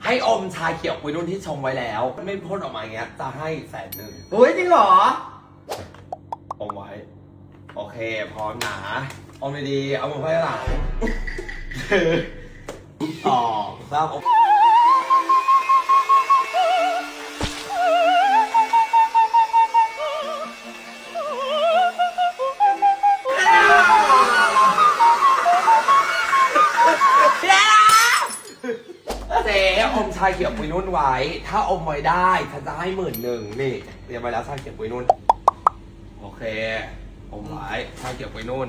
ให้อมชาเขียวปุยนุ่นที่ชงไว้แล้วไม่พ่นออกมาอย่างเงี้ยจะให้100,000 เฮ้ยจริงเหรอ อมไว้ โอเคพร้อมหนาอมดีๆเอามือไขว้หลังต่อสร้างอมเจ๊อมชาเขียวปุยนุ่นไว้ ถ้าอมไว้ได้ฉันจะให้10,000นี่เตรียมไว้แล้วชาเขียวปุยนุ่นโอเคอมไว้ชาเขียวปุยนุ่น